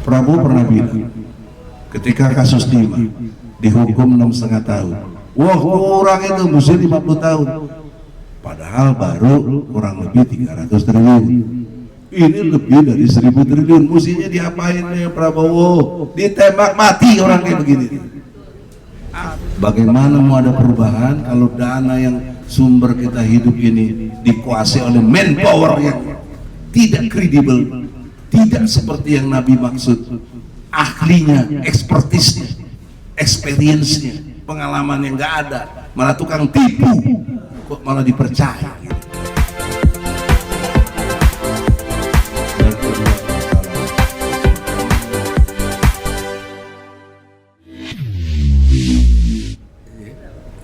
Prabowo pernah bilang ketika kasus Timah dihukum 6,5 tahun, wah kurang itu mesti 50 tahun, padahal baru kurang lebih 300 triliun. Ini lebih dari 1.000 triliun. Mestinya diapain ya Prabowo? Ditembak mati orang kayak begini. Bagaimana mau ada perubahan kalau dana yang sumber kita hidup ini dikuasai oleh manpower yang tidak kredibel, tidak seperti yang Nabi maksud, ahlinya, ekspertisnya, experience-nya, pengalaman yang nggak ada, malah tukang tipu, kok malah dipercaya.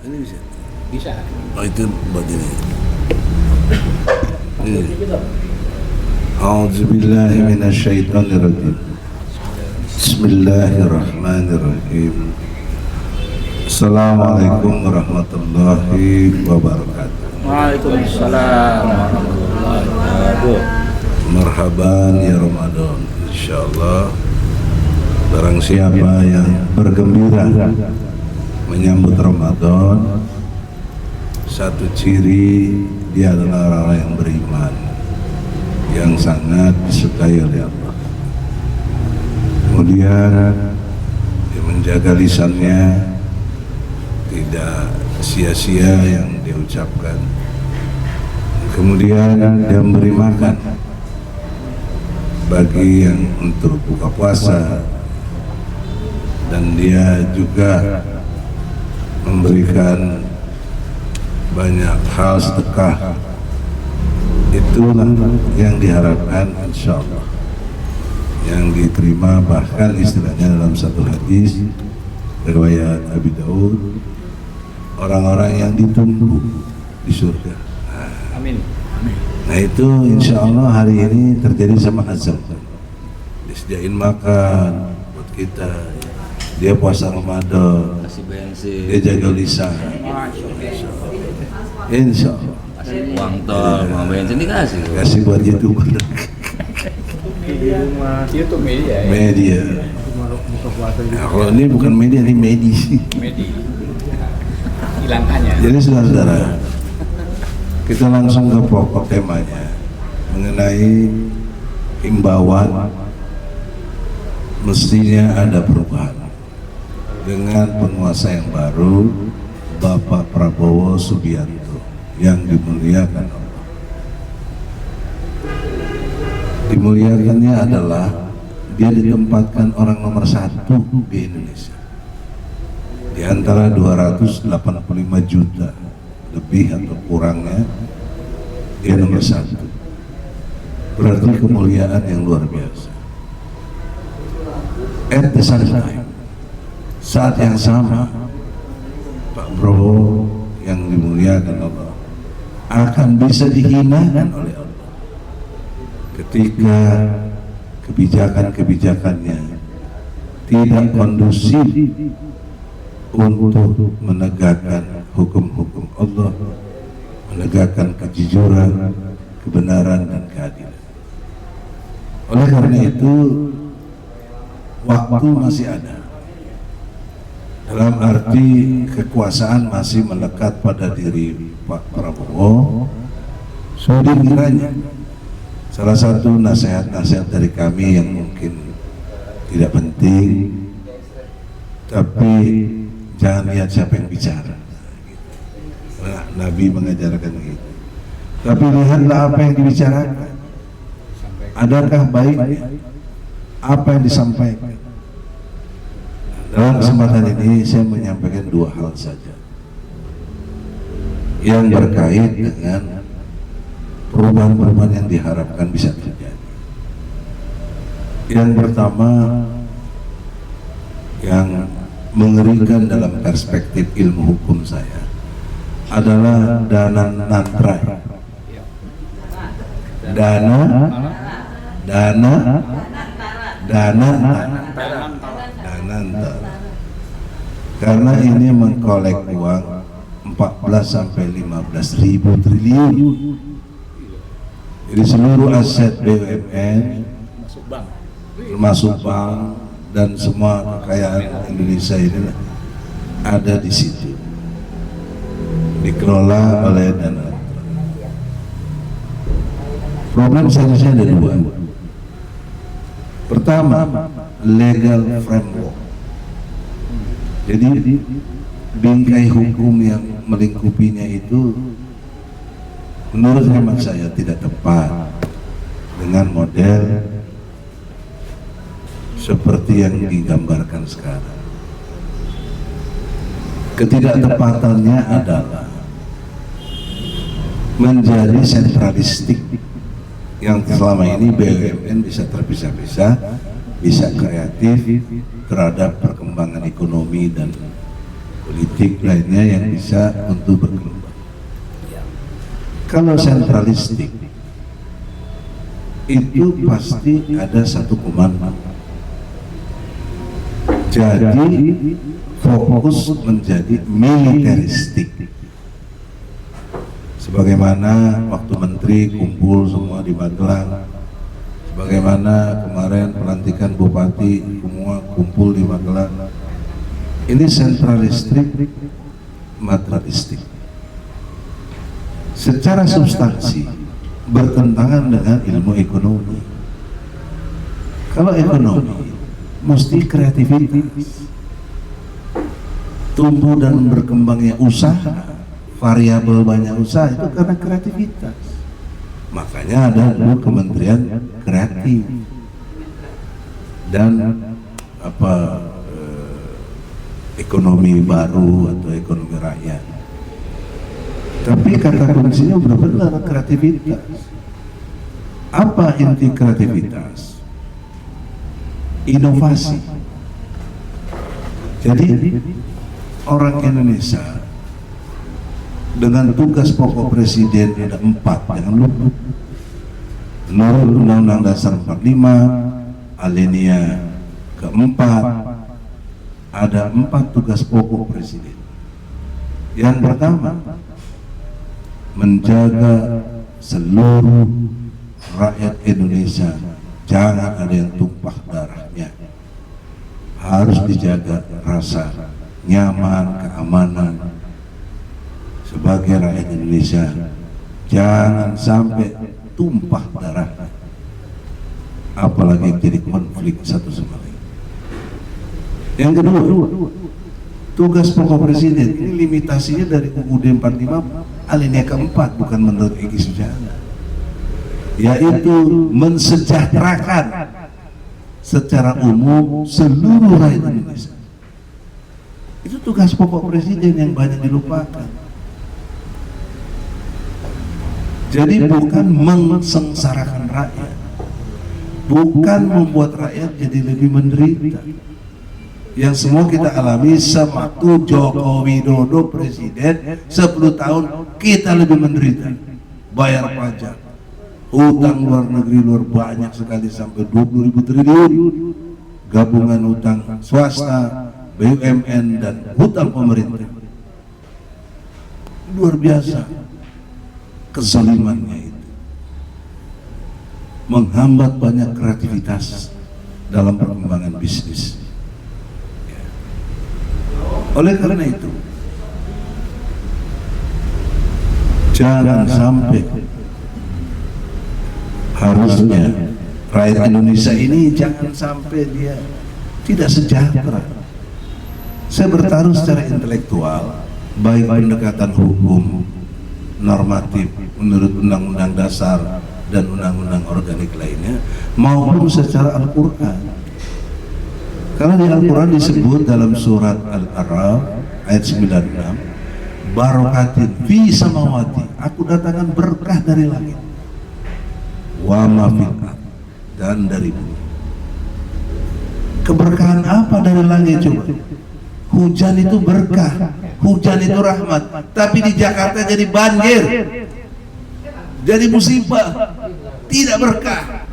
Ini bisa. Oh itu buat ini. A'udzubillahi minasyaitonirrajim. Bismillahirrahmanirrahim. Assalamualaikum warahmatullahi wabarakatuh. Waalaikumsalam warahmatullahi wabarakatuh. Marhaban ya Ramadan. Insyaallah barang siapa yang bergembira menyambut Ramadan, satu ciri dia adalah orang yang beriman, yang sangat disukai oleh Allah. Kemudian dia menjaga lisannya, tidak sia-sia yang dia ucapkan. Kemudian dia memberi makan bagi yang untuk buka puasa, dan dia juga memberikan banyak hal sedekah. Itulah yang diharapkan insyaallah, yang diterima. Bahkan istilahnya dalam satu hadis riwayat Abi Daud, orang-orang yang ditunggu di surga. Amin. Nah itu insyaallah hari ini terjadi sama Azam. Disediain makan buat kita, dia puasa Ramadan, Kasih bensin, dia jaga lisan, insyaallah. kasih uang tol, uang bensin dikasih. Kasih buat YouTuber, Di rumah YouTube media ya. media. Nah, kalau ini bukan media, ini medis. Media. Hilangkannya. Jadi saudara-saudara, kita langsung ke pokok temanya mengenai himbauan. Mestinya ada perubahan dengan penguasa yang baru, Bapak Prabowo Subianto, yang dimuliakan Allah. Dimuliakannya adalah dia ditempatkan orang nomor 1 di Indonesia di antara 285 juta lebih atau kurangnya. Dia nomor 1, berarti kemuliaan yang luar biasa. At the same time, saat yang sama, Pak Prabowo yang dimuliakan Allah akan bisa dihinakan oleh Allah ketika kebijakan-kebijakannya tidak kondusif untuk menegakkan hukum-hukum Allah, menegakkan kejujuran, kebenaran, dan keadilan. Oleh karena itu, waktu masih ada, dalam arti kekuasaan masih melekat pada diri Pak Prabowo. Sudah kiranya salah satu nasihat-nasihat dari kami yang mungkin tidak penting, tapi jangan lihat siapa yang bicara. Nah, Nabi mengajarkan gitu. Tapi lihatlah apa yang dibicarakan. Adakah baiknya apa yang disampaikan? Dalam kesempatan ini saya menyampaikan 2 hal saja yang berkait dengan perubahan-perubahan yang diharapkan bisa terjadi. Yang pertama, yang mengerikan dalam perspektif ilmu hukum saya adalah dana nantrai. Karena ini mengkolek uang 14 sampai 15 ribu triliun. Jadi seluruh aset BUMN Masuk bank. termasuk bank dan semua kekayaan Indonesia ini ada di situ, dikelola oleh dana. Problem seharusnya ada dua. Pertama, legal framework. Jadi bingkai hukum yang melingkupinya itu menurut hemat saya tidak tepat dengan model seperti yang digambarkan sekarang. Ketidaktepatannya adalah menjadi sentralistik yang selama ini BUMN bisa terpisah-pisah, bisa kreatif terhadap perkembangan ekonomi dan politik lainnya yang bisa untuk berkembang. Kalau sentralistik itu pasti ada satu komando. Jadi fokus menjadi militeristik. Sebagaimana waktu menteri kumpul semua di Magelang, sebagaimana kemarin pelantikan bupati semua kumpul di Magelang. Ini sentralistik, materialistik. Secara substansi bertentangan dengan ilmu ekonomi. Kalau ekonomi mesti kreativitas, tumbuh dan berkembangnya usaha, variabel banyak usaha itu karena kreativitas. Makanya ada kementerian kreatif dan ekonomi baru atau ekonomi rakyat. Tapi kata kuncinya benar-benar kreativitas. Apa inti kreativitas? Inovasi. Jadi orang Indonesia dengan tugas pokok presiden ada 4, jangan lupa. Menurut Undang-Undang Dasar 45 alinea keempat ada 4 tugas pokok presiden. Yang pertama, menjaga seluruh rakyat Indonesia jangan ada yang tumpah darahnya. Harus dijaga rasa nyaman, keamanan sebagai rakyat Indonesia. Jangan sampai tumpah darah, apalagi jadi konflik satu sama lain. Yang kedua, tugas pokok presiden ini limitasinya dari UUD 45 alinea keempat, bukan menurut Egy Sujana, yaitu mensejahterakan secara umum seluruh rakyat Indonesia. Itu tugas pokok presiden yang banyak dilupakan. Jadi bukan mensengsarakan rakyat, bukan membuat rakyat jadi lebih menderita. Yang semua kita alami sewaktu Joko Widodo presiden 10 tahun kita lebih menderita. Bayar pajak, hutang luar negeri luar banyak sekali sampai 20.000 triliun, gabungan hutang swasta, BUMN dan hutang pemerintah. Luar biasa kezalimannya itu, menghambat banyak kreativitas dalam perkembangan bisnis. Oleh karena itu, jangan sampai, harusnya rakyat Indonesia ini jangan sampai dia tidak sejahtera. Saya bertaruh secara intelektual, baik pendekatan hukum normatif menurut Undang-Undang Dasar dan Undang-Undang Organik lainnya, maupun secara Al-Quran. Karena di Al-Quran disebut dalam surat Al-A'raf ayat 96, barokatin fi samawati, aku datangkan berkah dari langit, wa ma fil ardh, dan dari bumi. Keberkahan apa dari langit coba? Hujan itu berkah, hujan itu rahmat. Tapi di Jakarta jadi banjir, jadi musibah, tidak berkah.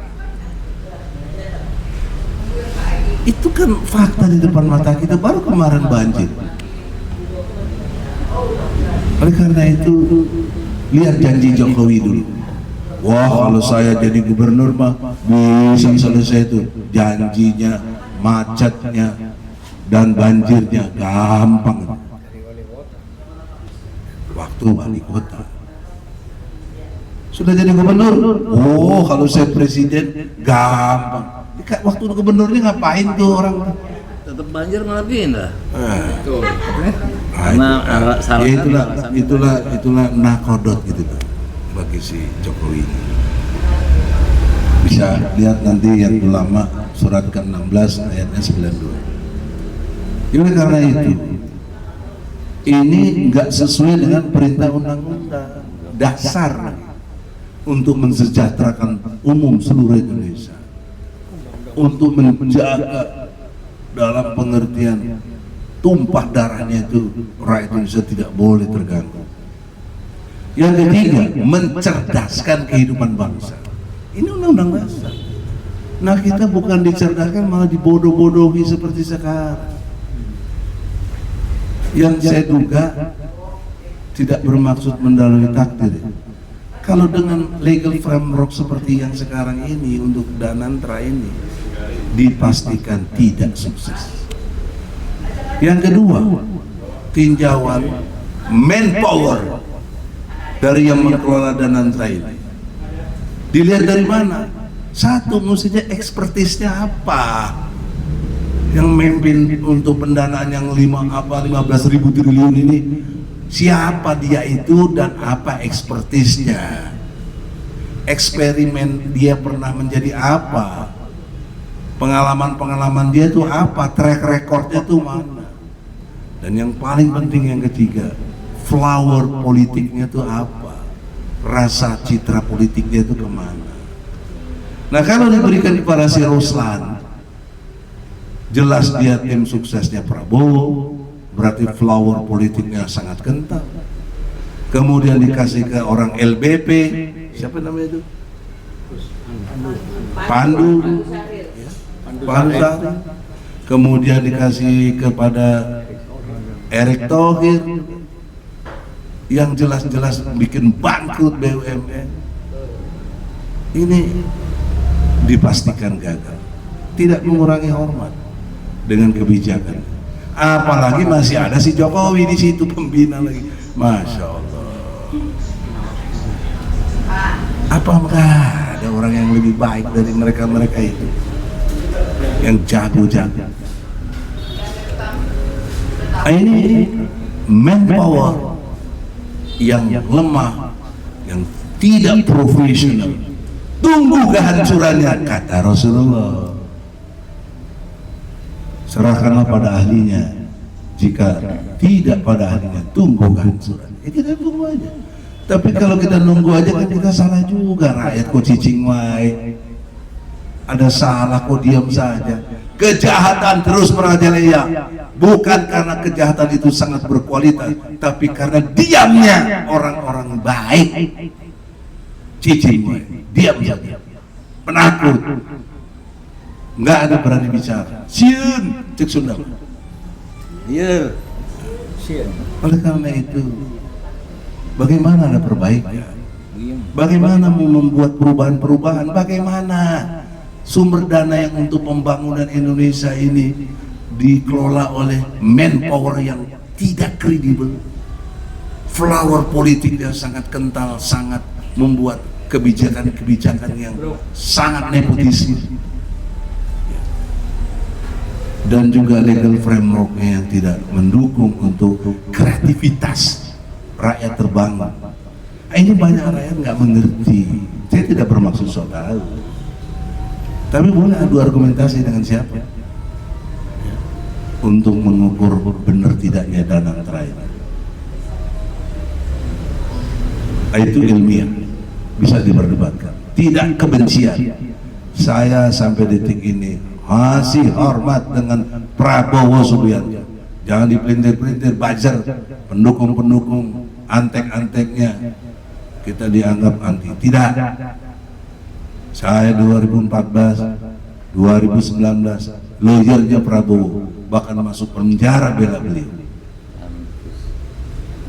Itu kan fakta di depan mata kita, baru kemarin banjir. Oleh karena itu, lihat janji Jokowi dulu. Wah, kalau saya jadi gubernur mah bisa selesai itu. Janjinya, macetnya, dan banjirnya gampang. Waktu wali kota. Sudah jadi gubernur. Oh, kalau saya presiden gampang. Waktu gubernurnya ngapain tuh orang? Tetap banjir malah pindah. Tuh. Karena salah Ya itulah nakodot gitu Pak, bagi si Jokowi ini. Bisa lihat nanti yang ulama surat ke-16 ayatnya 92. Ini karena itu ini nggak sesuai dengan perintah undang-undang dasar untuk mensejahterakan umum seluruh Indonesia, untuk menjaga dalam pengertian tumpah darahnya itu rakyat Indonesia tidak boleh terganggu. Yang ketiga, mencerdaskan kehidupan bangsa. Ini undang-undang dasar. Nah, kita bukan dicerdaskan malah dibodoh-bodohi seperti sekarang. Yang saya duga tidak bermaksud mendalui takdir. Kalau dengan legal framework seperti yang sekarang ini untuk Danantra ini dipastikan tidak sukses. Yang kedua, tinjauan manpower dari yang mengelola Danantra ini. Dilihat dari mana? Satu, mestinya ekspertisnya apa? Yang memimpin untuk pendanaan yang 15.000 triliun ini, siapa dia itu dan apa ekspertisnya? Eksperimen dia pernah menjadi apa? Pengalaman dia itu apa? Track recordnya itu mana? Dan yang paling penting yang ketiga, flower politiknya itu apa? Rasa citra politiknya itu kemana? Nah, kalau diberikan kepada si Ruslan, jelas dia tim suksesnya Prabowo, berarti flower politiknya sangat kental. Kemudian dikasih ke orang LBP, siapa namanya itu? Pandu. Kemudian dikasih kepada Erick Thohir yang jelas-jelas bikin bangkrut BUMN. Ini dipastikan gagal, tidak mengurangi hormat dengan kebijakan. Apalagi masih ada si Jokowi di situ pembina lagi. Masya Allah. Apa enggak ada orang yang lebih baik dari mereka itu? Yang jago-jago. Ini manpower yang lemah, yang tidak profesional. Tunggu kehancurannya, kata Rasulullah. Serahkanlah pada ahlinya. Jika tidak pada ahlinya, tunggu kehancurannya. Kita tunggu aja. Tapi kalau kita nunggu aja kan kita salah juga. Rakyat kok cicing wae. Ada salah kok diam saja. Kejahatan terus merajalela. Bukan karena kejahatan itu sangat berkualitas, tapi karena diamnya orang-orang baik. Cicing wae, diam saja. Penakut. Nggak ada berani bicara. Sieun, cek Sunda. Iya. Oleh karena itu, bagaimana ada perbaikan? Bagaimana membuat perubahan-perubahan? Bagaimana sumber dana yang untuk pembangunan Indonesia ini dikelola oleh manpower yang tidak kredibel, flower politik yang sangat kental, sangat membuat kebijakan-kebijakan yang sangat nepotisme, dan juga legal frameworknya yang tidak mendukung untuk kreativitas rakyat terbangun. Ini banyak rakyat nggak mengerti. Saya tidak bermaksud so tahu, tapi boleh adu argumentasi dengan siapa untuk mengukur benar tidaknya Danantra ini. Itu ilmiah, bisa diperdebatkan. Tidak kebencian. Saya sampai detik ini masih hormat dengan Prabowo Subianto. Jangan dipelintir-pelintir, buzzer, pendukung-pendukung antek-anteknya kita dianggap anti. Tidak. Saya 2014, 2019 lawyernya Prabowo, bahkan masuk penjara bela beliau.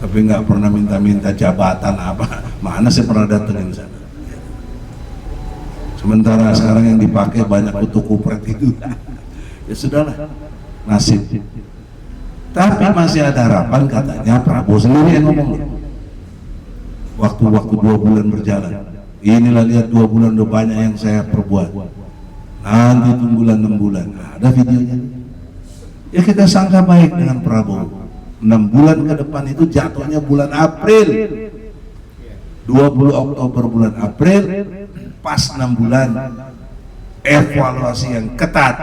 Tapi nggak pernah minta-minta jabatan apa. Mana saya pernah datengin sana. Sementara sekarang yang dipakai banyak kutu kupret itu. Ya sudahlah, nasib. Tapi masih ada harapan, katanya Prabowo sendiri yang ngomong. Waktu-waktu 2 bulan berjalan, inilah lihat 2 bulan udah banyak yang saya perbuat. Nanti tunggulah 6 bulan. Nah, ada videonya. Ya kita sangka baik dengan Prabowo. 6 bulan ke depan itu jatuhnya bulan April. 20 Oktober bulan April, pas 6 bulan evaluasi yang ketat.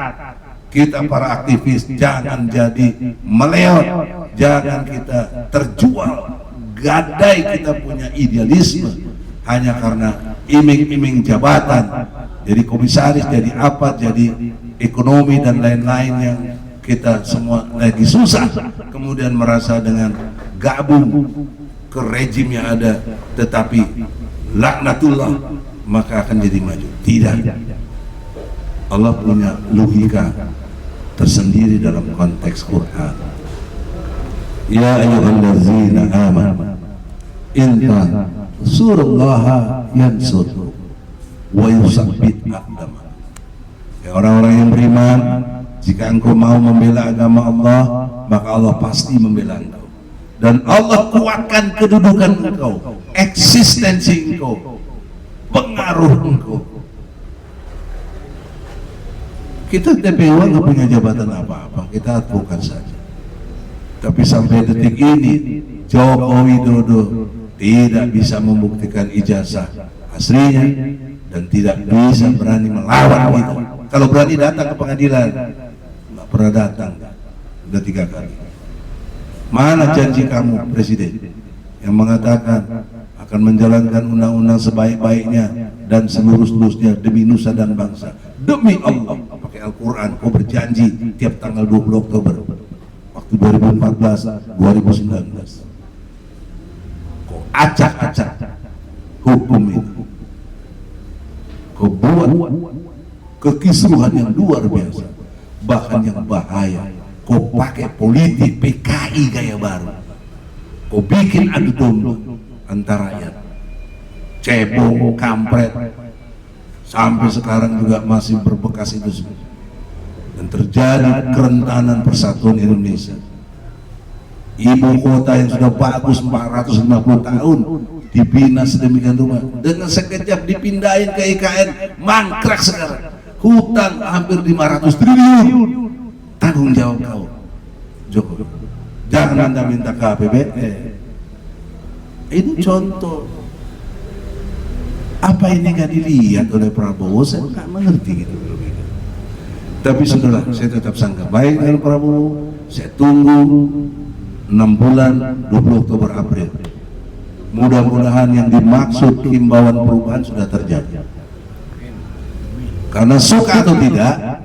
Kita para aktivis jangan jadi meleot, jangan kita terjual gadai kita punya idealisme hanya karena iming-iming jabatan, jadi komisaris, jadi apa, jadi ekonomi dan lain-lain yang kita semua lagi susah, kemudian merasa dengan gabung ke rejim yang ada, tetapi laknatullah maka akan jadi maju. Tidak, Allah punya logika tersendiri dalam konteks Quran. Ya ayyuhallazina amanu in tansurullaha yansurkum wa yusabbit aqdamakum. Ya orang-orang yang beriman, jika engkau mau membela agama Allah, maka Allah pasti membela engkau. Dan Allah kuatkan kedudukan engkau, eksistensi engkau, pengaruh engkau. Kita TPU nggak punya jabatan apa-apa, kita advokat saja. Tapi sampai detik ini Joko Widodo tidak bisa membuktikan ijazah aslinya dan tidak bisa berani melawan kita. Kalau berani datang ke pengadilan, nggak pernah datang, udah 3 kali. Mana janji kamu Presiden yang mengatakan akan menjalankan undang-undang sebaik-baiknya dan seluruh-seluruhnya demi nusa dan bangsa? Demi Allah, pakai Al-Quran kau berjanji tiap tanggal 20 Oktober waktu 2014 2019 kau acak-acak hukum itu, kau buat kekisruhan yang luar biasa, bahkan yang bahaya. Kau pakai politik PKI gaya baru, kau bikin adu domba antara rakyat, cebong, kampret, sampai sekarang juga masih berbekas itu semua. Dan terjadi kerentanan persatuan Indonesia. Ibu kota yang sudah bagus 450 tahun dibina sedemikian rupa, dengan sekejap dipindahin ke IKN, mangkrak sekarang. Hutang hampir 500 triliun. Tanggung jawab kau, Joko. Jangan Anda minta ke APBN. Ini contoh. Apa ini gak dilihat oleh Prabowo? Saya nggak mengerti gitu. Tapi sudahlah, saya tetap sangka baik dengan Prabowo. Saya tunggu 6 bulan, 20 Oktober April. Mudah-mudahan yang dimaksud himbauan perubahan sudah terjadi. Karena suka atau tidak,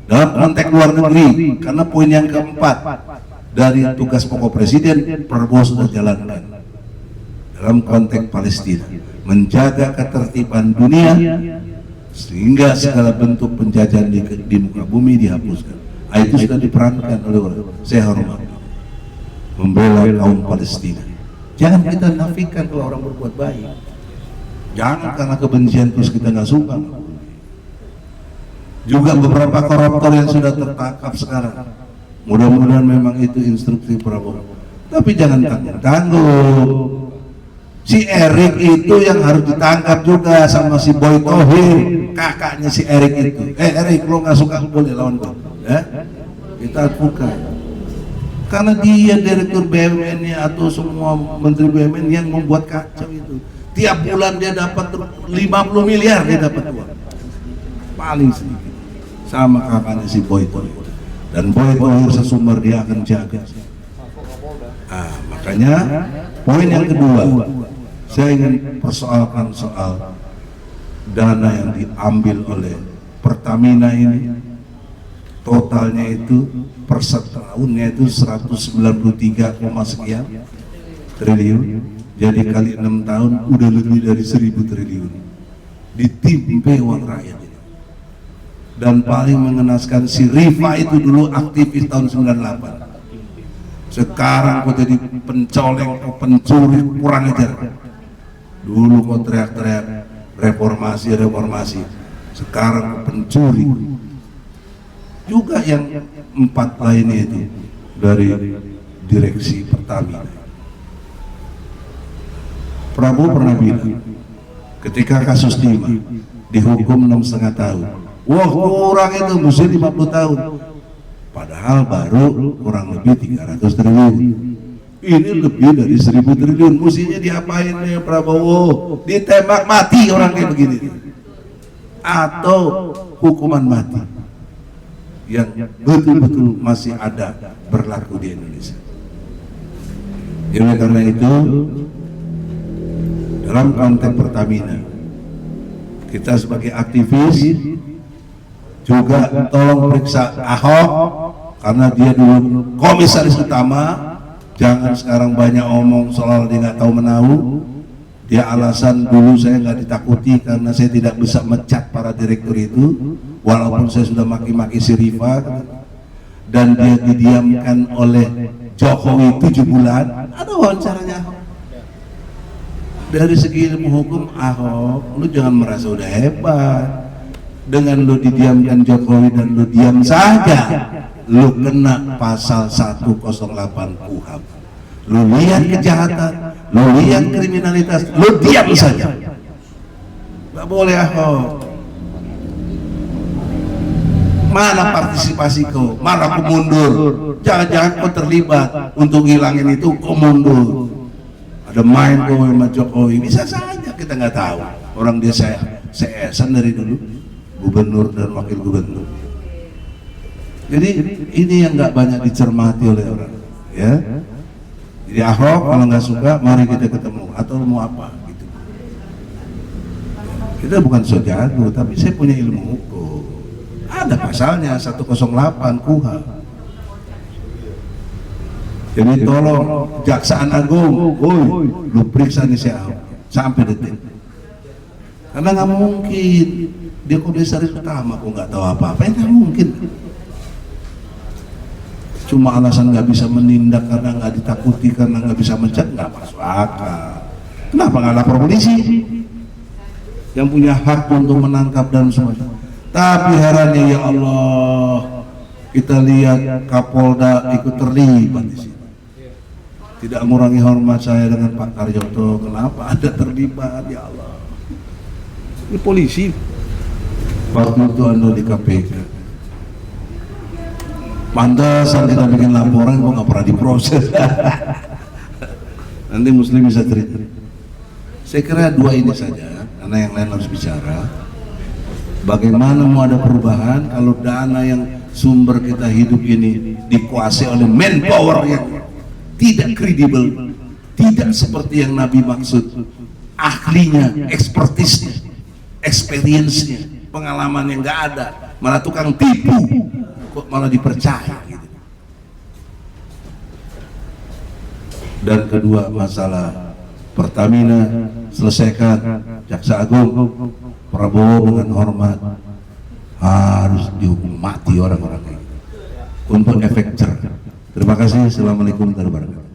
dalam konteks luar negeri, karena poin yang keempat dari tugas pokok Presiden, Prabowo sudah jalankan. Dalam konteks Palestina, menjaga ketertiban dunia sehingga segala bentuk penjajahan di muka bumi dihapuskan. Itu sudah diperankan oleh orang. Saya hormat membela kaum Palestina. Jangan kita nafikan kalau orang berbuat baik. Jangan karena kebencian terus kita nggak suka. Juga beberapa koruptor yang sudah tertangkap sekarang, mudah-mudahan memang itu instruksi Prabowo. Tapi jangan tanggung-tanggung. Si Erik itu yang harus ditangkap juga sama si Boy Thohir, kakaknya si Erik itu. Erik, lo nggak suka boleh lawan gue, ya? Kita buka. Karena dia direktur BUMN-nya atau semua menteri BUMN yang membuat kacau itu. Tiap bulan dia dapat 50 miliar, dia dapat uang. Paling sedikit. Sama kakaknya si Boy Thohir. Dan Boy Thohir sesumber dia akan jaga. Makanya poin yang kedua, saya ingin persoalkan soal dana yang diambil oleh Pertamina ini. Totalnya itu per setahunnya itu 193, sekian triliun. Jadi kali 6 tahun udah lebih dari 1000 triliun. Ditimpe uang rakyat. Dan paling mengenaskan, si Rifa itu dulu aktivis tahun 98. Sekarang kok jadi pencoleng, kok pencuri, kurang ajar. Dulu kok teriak-teriak reformasi, sekarang pencuri. Juga yang 4 lainnya itu dari direksi Pertamina. Prabowo pernah bilang ketika kasus Timah dihukum 6,5 tahun, wah kurang itu mesti 50 tahun, padahal baru kurang lebih 300 triliun. Ini lebih dari 1.000 triliun. Mestinya diapain nih Prabowo? Ditembak mati orang kayak begini, atau hukuman mati yang betul-betul masih ada berlaku di Indonesia. Jadi karena itu, dalam konteks Pertamina, kita sebagai aktivis juga tolong periksa Ahok, karena dia dulu komisaris utama. Jangan sekarang banyak omong soal dia nggak tahu menahu. Dia alasan dulu saya nggak ditakuti karena saya tidak bisa mencat para direktur itu, walaupun saya sudah maki-maki si Rifa, dan dia didiamkan oleh Jokowi 7 bulan. Ada wawancaranya Ahok. Dari segi ilmu hukum, Ahok, lu jangan merasa udah hebat dengan lu didiamkan Jokowi dan lu diam saja. Lu kena pasal 108 KUHP. Lu lihat kejahatan, lu lihat kriminalitas, lu diam saja. Gak boleh Ahok. Mana partisipasi kau? Mana kau mundur? Jangan-jangan kau terlibat untuk ngilangin itu, kau mundur. Ada main kau sama Jokowi, bisa saja, kita nggak tahu. Orang dia CS-an dari dulu, gubernur dan wakil gubernur. Jadi ini yang nggak banyak dicermati oleh orang, ya. Jadi Ahok kalau nggak suka, mari kita ketemu atau mau apa gitu. Kita bukan so jago, tapi saya punya ilmu hukum. Ada pasalnya 108 KUHP. Jadi tolong Kejaksaan Agung, woi, lu periksa nih si Ahok sampai detik. Karena nggak mungkin dia komisaris utama, kok nggak tahu apa-apa, nggak mungkin. Cuma alasan nggak bisa menindak karena nggak ditakuti, karena nggak bisa mencat, nggak masuk akal. Kenapa nggak lapor polisi yang punya hak untuk menangkap dan semuanya? Tapi herannya ya Allah, kita lihat Kapolda ikut terlibat di sini. Tidak mengurangi hormat saya dengan Pak Karyoto, kenapa ada terlibat ya Allah? Ini polisi waktu itu Anda di KPK. Pantasan kita bikin laporan kok nggak pernah diproses. Nanti Muslim bisa cerita. Saya kira 2 ini saja, karena yang lain harus bicara. Bagaimana mau ada perubahan kalau dana yang sumber kita hidup ini dikuasai oleh manpower yang tidak kredibel, tidak seperti yang Nabi maksud, ahlinya, ekspertisnya, experience-nya, pengalaman yang nggak ada, malah tukang tipu, kok malah dipercaya gitu. Dan kedua, masalah Pertamina selesaikan, Jaksa Agung, Prabowo dengan hormat, harus dihukum mati orang-orang ini untuk efek jerah. Terima kasih. Assalamualaikum warahmatullahi wabarakatuh.